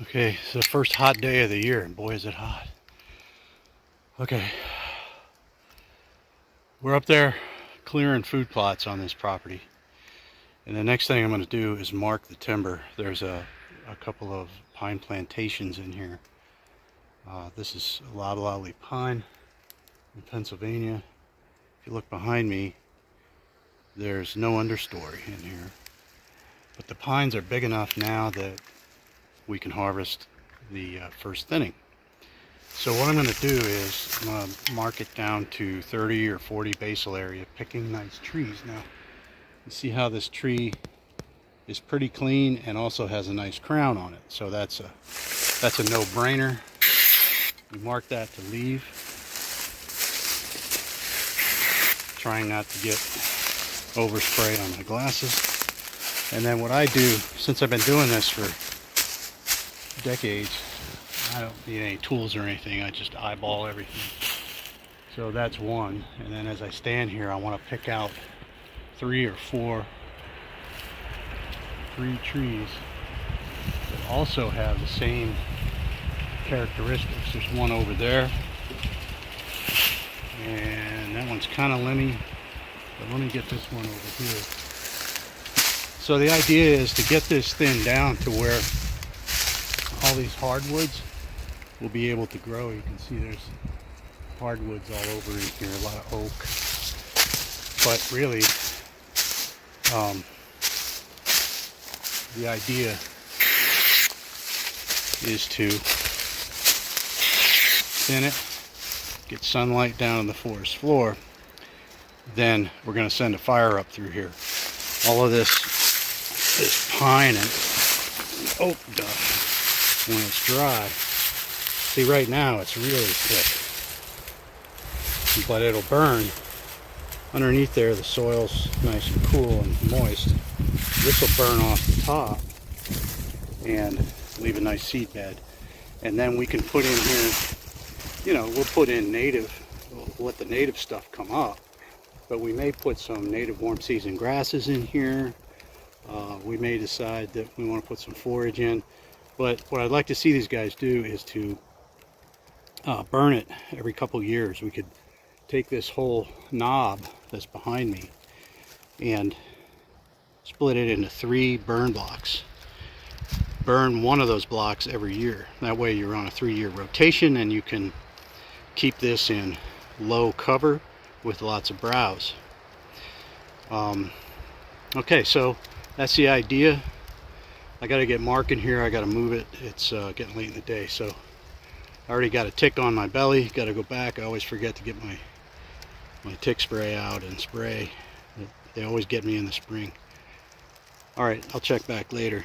Okay, it's the first hot day of the year, and boy is it hot. Okay, we're up there clearing food plots on this property. And the next thing I'm going to do is mark the timber. There's a couple of pine plantations in here. This is loblolly pine in Pennsylvania. If you look behind me, there's no understory in here. But the pines are big enough now that we can harvest the first thinning. So what I'm going to do is I'm going to mark it down to 30 or 40 basal area, picking nice trees. Now, you see how this tree is pretty clean and also has a nice crown on it. So that's a no-brainer. We mark that to leave. Trying not to get overspray on my glasses. And then what I do, since I've been doing this for decades, I don't need any tools or anything. I just eyeball everything. So that's one. And then as I stand here, I want to pick out 3 or 4 trees that also have the same characteristics. There's one over there, and that one's kind of limby, but let me get this one over here. So the idea is to get this thinned down to where all these hardwoods will be able to grow. You can see there's hardwoods all over in here, a lot of oak. But really, the idea is to thin it, get sunlight down on the forest floor. Then we're going to send a fire up through here. All of this pine and oak dust, when it's dry, see right now it's really thick, but it'll burn. Underneath there the soil's nice and cool and moist. This will burn off the top and leave a nice seed bed. And then we can put in here, you know, we'll put in native, we'll let the native stuff come up. But we may put some native warm season grasses in here. We may decide that we want to put some forage in. But what I'd like to see these guys do is to burn it every couple years. We could take this whole knob that's behind me and split it into 3 burn blocks. Burn one of those blocks every year. That way you're on a 3-year rotation and you can keep this in low cover with lots of browse. Okay, so that's the idea. I got to get marking here. I got to move it. It's getting late in the day, so I already got a tick on my belly. Got to go back. I always forget to get my tick spray out and spray. They always get me in the spring. Alright, I'll check back later.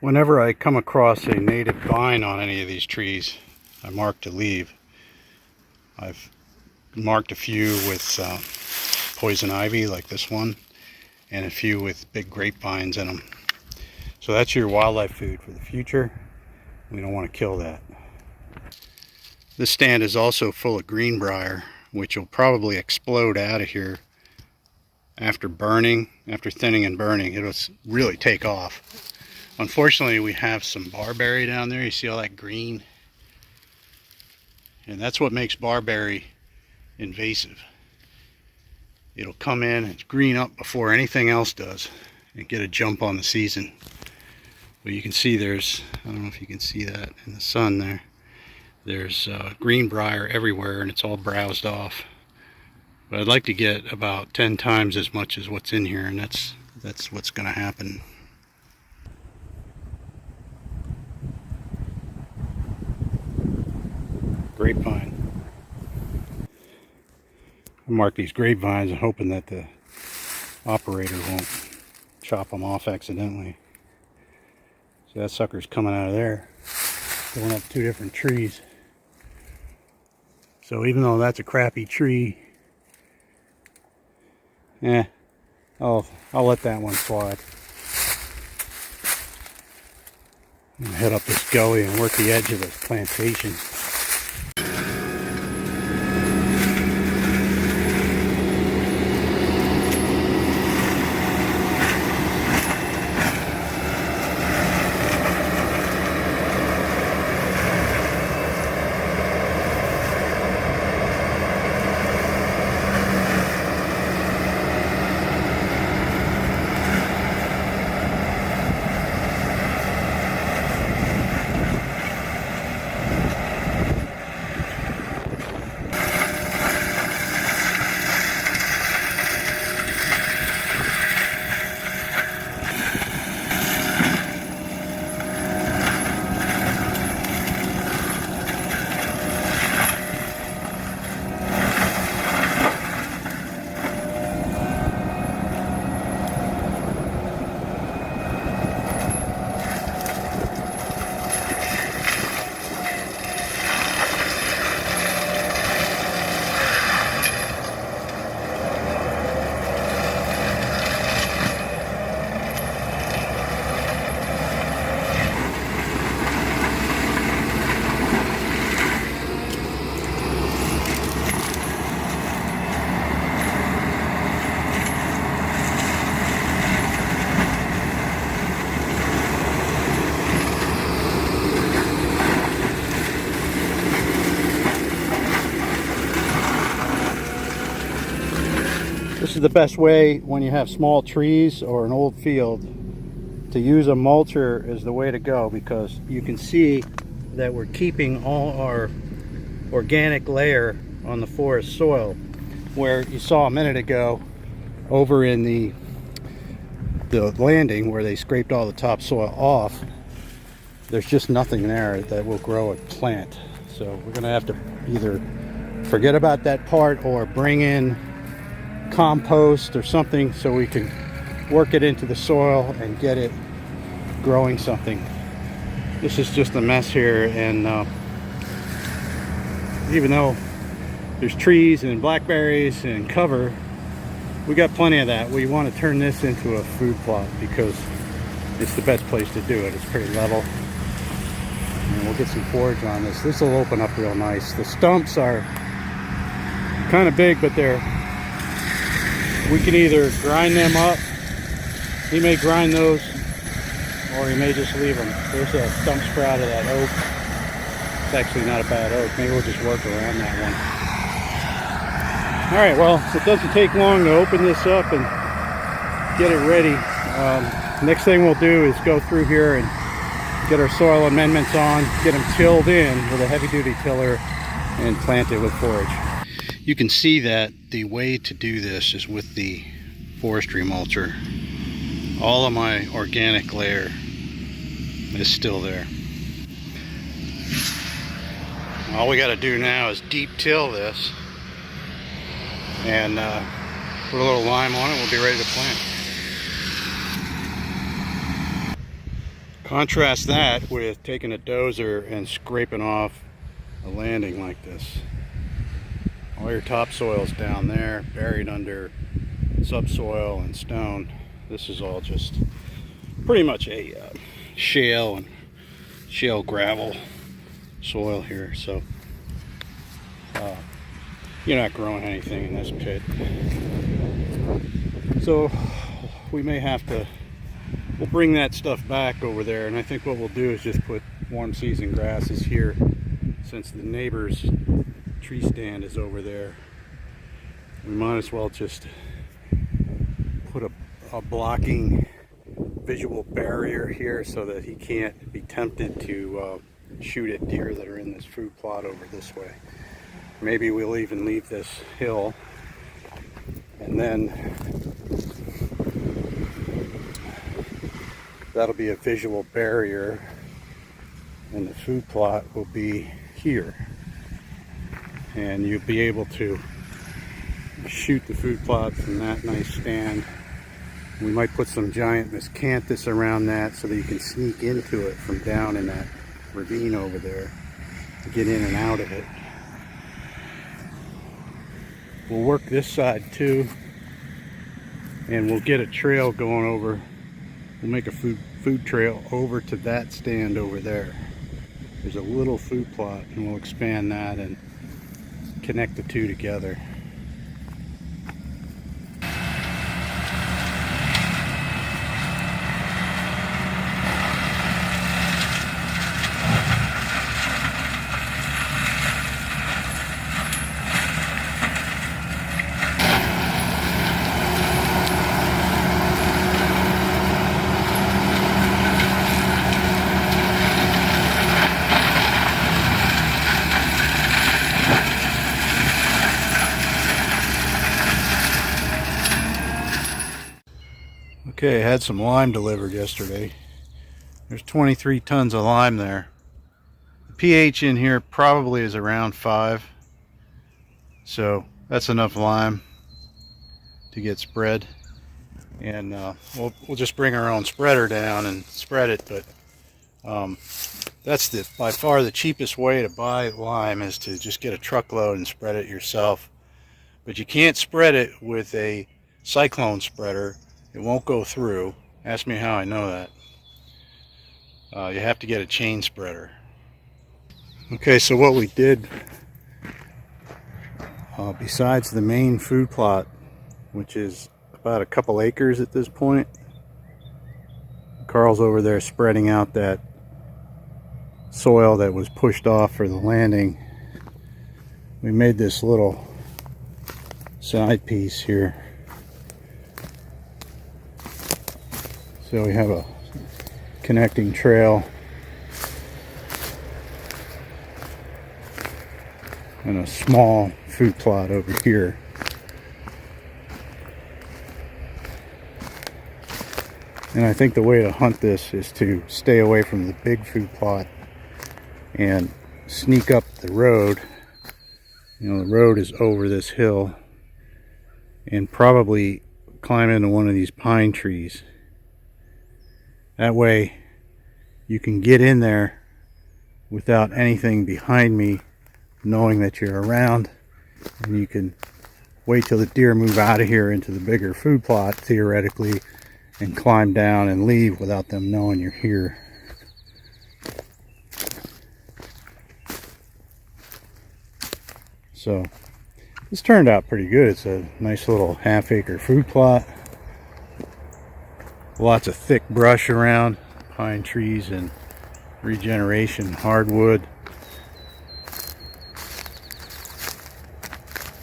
Whenever I come across a native vine on any of these trees, I mark to leave. I've marked a few with poison ivy like this one, and a few with big grapevines in them. So that's your wildlife food for the future. We don't want to kill that. This stand is also full of greenbrier, which will probably explode out of here after burning, after thinning and burning. It'll really take off. Unfortunately, we have some barberry down there. You see all that green? And that's what makes barberry invasive. It'll come in and green up before anything else does and get a jump on the season. But you can see there's, I don't know if you can see that in the sun there. There's greenbrier everywhere and it's all browsed off. But I'd like to get about 10 times as much as what's in here, and that's what's going to happen. Grapevine. I mark these grapevines hoping that the operator won't chop them off accidentally. So that sucker's coming out of there, going up 2 different trees. So even though that's a crappy tree, I'll let that one slide. I'm gonna head up this gully and work the edge of this plantation. is the best way when you have small trees or an old field. To use a mulcher is the way to go, because you can see that we're keeping all our organic layer on the forest soil, where you saw a minute ago over in the landing where they scraped all the topsoil off. There's just nothing there that will grow a plant. So we're going to have to either forget about that part or bring in compost or something so we can work it into the soil and get it growing something. This is just a mess here, and even though there's trees and blackberries and cover, we got plenty of that. We want to turn this into a food plot because it's the best place to do it. It's pretty level, and we'll get some forage on this. This will open up real nice. The stumps are kind of big, but we can either grind them up. He may grind those, or he may just leave them. There's a stump sprout of that oak. It's actually not a bad oak. Maybe we'll just work around that one. Alright, well, it doesn't take long to open this up and get it ready. Next thing we'll do is go through here and get our soil amendments on, get them tilled in with a heavy-duty tiller, and plant it with forage. You can see that the way to do this is with the forestry mulcher. All of my organic layer is still there. All we got to do now is deep till this and put a little lime on it. We'll be ready to plant. Contrast that with taking a dozer and scraping off a landing like this. All your topsoil's down there, buried under subsoil and stone. This is all just pretty much a shale and shale gravel soil here, so you're not growing anything in this pit. So we may have to, we'll bring that stuff back over there, and I think what we'll do is just put warm season grasses here, since the neighbor's tree stand is over there. We might as well just put a blocking visual barrier here so that he can't be tempted to shoot at deer that are in this food plot over this way. Maybe we'll even leave this hill, and then that'll be a visual barrier, and the food plot will be here, and you'll be able to shoot the food plot from that nice stand. We might put some giant miscanthus around that so that you can sneak into it from down in that ravine over there to get in and out of it. We'll work this side too, and we'll get a trail going over. We'll make a food trail over to that stand over there. There's a little food plot, and we'll expand that and connect the two together. Okay, I had some lime delivered yesterday. There's 23 tons of lime there. The pH in here probably is around 5. So that's enough lime to get spread. And we'll just bring our own spreader down and spread it. But that's by far the cheapest way to buy lime, is to just get a truckload and spread it yourself. But you can't spread it with a cyclone spreader. It won't go through. Ask me how I know that. You have to get a chain spreader. Okay, so what we did, besides the main food plot, which is about a couple acres at this point, Carl's over there spreading out that soil that was pushed off for the landing. We made this little side piece here So we have a connecting trail and a small food plot over here. And I think the way to hunt this is to stay away from the big food plot and sneak up the road. You know, the road is over this hill, and probably climb into one of these pine trees. That way you can get in there without anything behind me knowing that you're around, and you can wait till the deer move out of here into the bigger food plot, theoretically, and climb down and leave without them knowing you're here. So this turned out pretty good. It's a nice little half-acre food plot. Lots of thick brush around, pine trees and regeneration hardwood.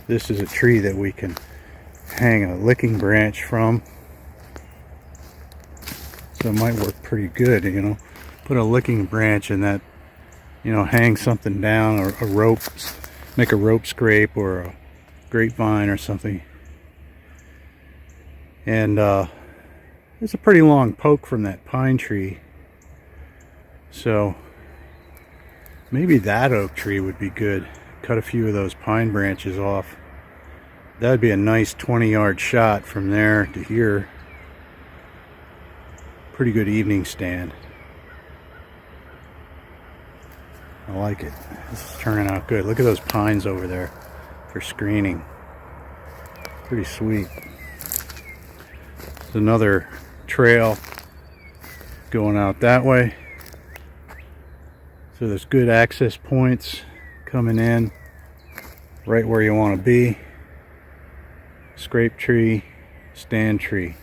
This is a tree that we can hang a licking branch from. So it might work pretty good, you know. Put a licking branch in that, you know, hang something down, or a rope, make a rope scrape or a grapevine or something. And it's a pretty long poke from that pine tree. So maybe that oak tree would be good. Cut a few of those pine branches off. That would be a nice 20-yard shot from there to here. Pretty good evening stand. I like it. This is turning out good. Look at those pines over there for screening. Pretty sweet. There's another trail going out that way. So there's good access points coming in right where you want to be. Scrape tree, stand tree.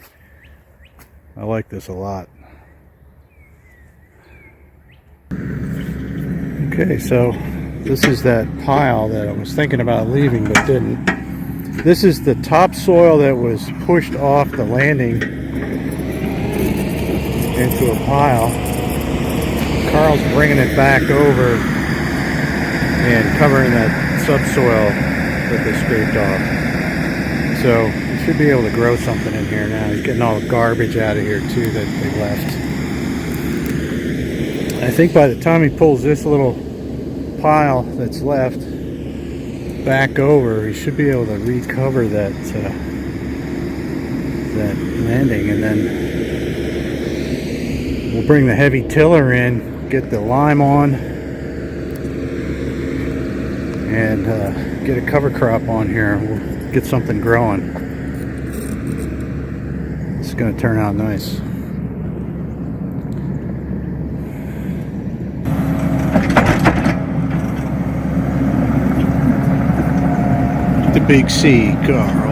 I like this a lot. Okay, so this is that pile that I was thinking about leaving but didn't. This is the topsoil that was pushed off the landing into a pile. Carl's bringing it back over and covering that subsoil that they scraped off. So we should be able to grow something in here now. He's getting all the garbage out of here too that they left. I think by the time he pulls this little pile that's left back over, he should be able to recover that that landing, and then we'll bring the heavy tiller in, get the lime on, and get a cover crop on here. We'll get something growing. It's going to turn out nice. The big C, Carl.